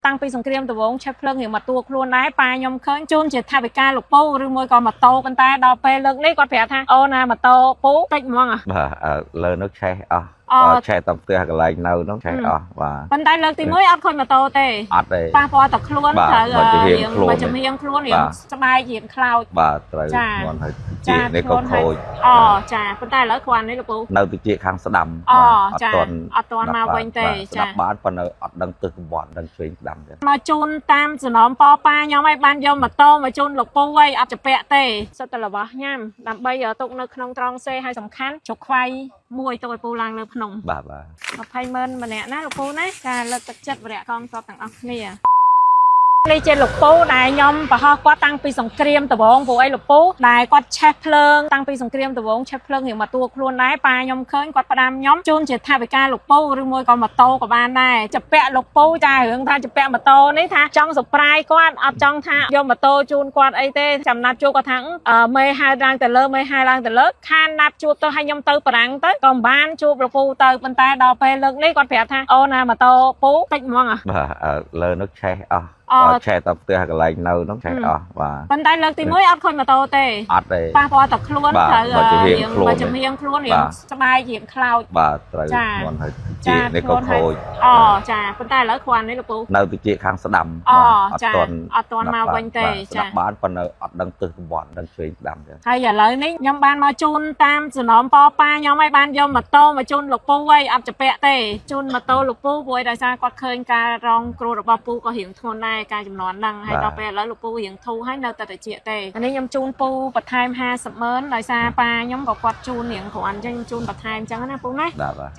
តាំងពីសង្គ្រាមដំបូងឆេះភ្លើងរៀងមកតួខ្លួនដែរប៉ាខ្ញុំឃើញជូនជាថវិកាលោកពូឬមួយក៏ម៉ូតូប៉ុន្តែដល់ពេលលើកនេះគាត់ប្រាប់ថាអូណាម៉ូតូពូតិចហ្មងបាទលើនោះឆេះអស់ឆេះតាមផ្ទះកន្លែងនៅនោះឆេះអស់បាទប៉ុន្តែលើកទី1អត់ឃើញម៉ូតូទេអត់ទេប៉ះពាល់តែខ្លួនត្រូវមកជំនាញខ្លួនរៀងស្បែករៀងខ្លោចបាទត្រូវមិនហើយជានេះក៏ខូចចាប៉ុន្តែឥឡូវគ្រាន់នេះលោកពូនៅទីជាខាងស្ដាំអត់ទាន់មកវិញទេចាស្ដាប់បានប៉ុន្តែអត់ដឹងទិសវត្តដឹងឆ្វេងស្ដាំទេមកជូនតាមសំណប៉ប៉ាខ្ញុំឲ្យបានយកម៉ូតូមកជូនលោកពូឲ្យអត់ចាពាក់ទេសុទ្ធតែរបស់ញ៉ាំដើម្បីទុកនៅក្នុងត្រង់សេឲ្យសំខាន់ជុកខ្វៃមួយទៅឲ្យពូឡើងលើភ្នំបាទ200000ម្នាក់ណាលោកពូណាការលើកទឹកចិត្តវរៈកងទ័ពទាំងអស់គ្នានេះជាលោកពូដែលខ្ញុំប្រហោះគាត់តាំងពីសង្គ្រាមដំបូងព្រោះអីលោកពូដែលគាត់ឆេះភ្លើងតាំងពីសង្គ្រាមដំបូងឆេះភ្លើងរៀងមកតួខ្លួនដែរប៉ាខ្ញុំឃើញគាត់ផ្ដាំខ្ញុំជូនជាថវិកាលោកពូឬមួយក៏ម៉ូតូក៏បានដែរចាពាក់លោកពូចារឿងថាចាពាក់ម៉ូតូនេះថាចង់សប្រៃគាត់អត់ចង់ថាយកម៉ូតូជូនគាត់អីទេចំណាត់ជួបគាត់ថាមេហៅឡើងទៅលើមេហៅឡើងទៅលើខានណាត់ជួបទៅឲ្យខ្ញុំទៅបារាំងទៅក៏មិនបានជួបលោកពូទៅប៉ុន្តែដល់ពេលលើកនេះគាត់ប្រាប់ថាអូណាម៉ូតូពូតិចហ្មងបាទលើនោះឆេះអស់ឆេះតាមផ្ទះកន្លែងនៅនោះឆេះអស់បាទប៉ុន្តែលើកទី1អត់ឃើញម៉ូតូទេអត់ទេប៉ះពាល់តែខ្លួនត្រូវមកជំនាញខ្លួនរៀងស្បែករៀងខ្លោចបាទត្រូវមិនហើយជានេះក៏ខូចចាប៉ុន្តែឥឡូវគ្រាន់នេះលោកពូនៅទីជាខាងស្ដាំអត់ទាន់មកវិញទេស្ដាប់បានប៉ុន្តែអត់ដឹងទិសវត្តដឹងឆ្វេងស្ដាំទេហើយឥឡូវនេះខ្ញុំបានមកជូនតាមសំណប៉ប៉ាខ្ញុំឲ្យបានយកម៉ូតូមកជូនលោកពូឲ្យអត់ចាពាក់ទេជូនម៉ូតូលោកពូព្រោះដោយសារគាត់ឃើញការរងគ្រោះរបស់ពូក៏រៀងធ្ងន់ដែរការចំនួនហ្នឹងហើយដល់ពេលឥឡូវលោកពូរៀងធូរហើយនៅតែតិចទេអានេះខ្ញុំជូនពូបន្ថែម500000ដោយសារប៉ាខ្ញុំក៏គាត់ជូនរៀងគ្រាន់អញ្ចឹងខ្ញុំជូនបន្ថែមអញ្ចឹងណាពូណា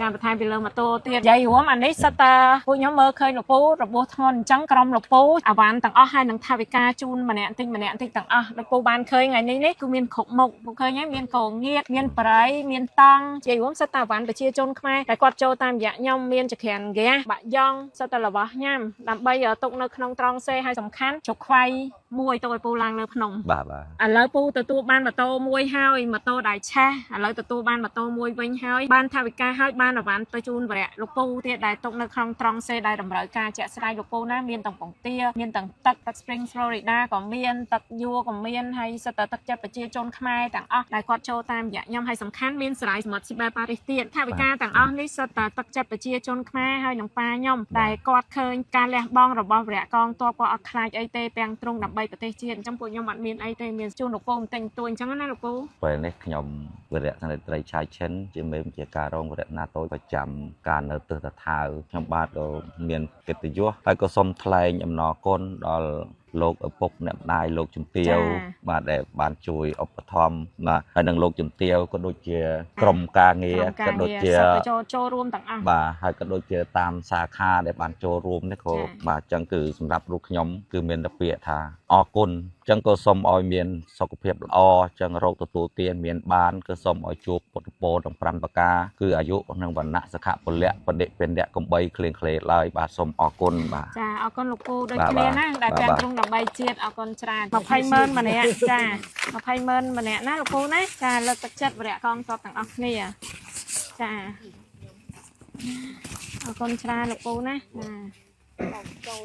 ចាបន្ថែមពីលើម៉ូតូទៀតនិយាយរួមអានេះសិតតាពួកខ្ញុំមើលឃើញលោកពូរបួសធ្ងន់អញ្ចឹងក្រុមលោកពូអាវ៉ាន់ទាំងអស់ហើយនឹងថវិកាជូនម្នាក់តិចទាំងអស់លោកពូបានឃើញថ្ងៃនេះគឺមានគ្រប់មុខពូឃើញហើយមានកោងៀតមានបរិយមានតង់និយាយរួមសិតតាអាវ៉ាន់ប្រជាជនខ្មែរតែគាត់ចូលតាមរយៈខ្ញុំមានចក្រានហ្គាសបាក់យ៉ងសិតតារបស់ញ៉ាំដើម្បីទុកនៅក្នុងត្រង់សេឲ្យសំខាន់ជុកខ្វៃមួយទៅឲ្យពូឡើងលើភ្នំបាទឥឡូវពូទទួលបានម៉ូតូមួយហើយម៉ូតូដែលឆេះឥឡូវទទួលបានម៉ូតូមួយវិញហើយបានថវិកាហើយបានអវ៉ាន់ទៅជូនវរៈលោកពូទៀតដែលទុកនៅក្នុងត្រង់សេដែលតម្រូវការជាក់ស្ដែងលោកពូណាមានទាំងពងទាមានទាំងទឹក Spring Florida ក៏មានទឹកយួរក៏មានហើយសិតតែទឹកចិត្តប្រជាជនខ្មែរទាំងអស់ដែលគាត់ចូលតាមរយៈខ្ញុំហើយសំខាន់មានសរាយសមុទ្រស៊ីបែប៉ារីសទៀតថវិកាទាំងអស់នេះសិតតែទឹកចិត្តប្រជាជនខ្មែរហើយនឹងប៉ាខ្ញុំដែលគាត់ឃើញការលះបង់របស់វរៈកងទ័ពក៏អត់ខ្លាចអីទេទាំងទ្រង់ដើម្បីប្រទេសជាតិអញ្ចឹងពួកខ្ញុំអត់មានអីទេមានជូនលោកពូបន្តិចបន្តួចអញ្ចឹងណាលោកពូពេលនេះខ្ញុំវរៈសេនីត្រីឆៃឈិនជាមេបញ្ជាការរងវរៈណាតូចប្រចាំការនៅទិសតាថាវខ្ញុំបាទក៏មានកិត្តិយសហើយក៏សូមថ្លែងអំណរគុណដល់លោកឪពុកអ្នកម្ដាយលោកជំទាវបាទដែលបានជួយឧបត្ថម្ភបាទហើយនឹងលោកជំទាវក៏ដូចជាក្រុមការងារក៏ដូចជាចូលរួមទាំងអស់បាទហើយក៏ដូចជាតាមសាខាដែលបានចូលរួមនេះក៏បាទអញ្ចឹងគឺសម្រាប់រូបខ្ញុំគឺមានតែពាក្យថាអរគុណអញ្ចឹងក៏សូមឲ្យមានសុខភាពល្អអញ្ចឹងរោគទទួលទានមានបានគឺសូមឲ្យជួបពុទ្ធពរទាំង5ប្រការគឺអាយុនិងវណ្ណៈសុខៈពលៈបដិពេនៈកំបីក្លៀងក្លេឡើយបាទសូមអរគុណបាទចាអរគុណលោកពូដូចគ្នាណាដែលទាំងទ្រង់ដើម្បីជាតិអរគុណច្រើន200,000ម្នាក់ចា200,000ម្នាក់ណាលោកពូណាចាលើកទឹកចិត្តវរៈកងទ័ពទាំងអស់គ្នាចាអរគុណច្រើនលោកពូណាចា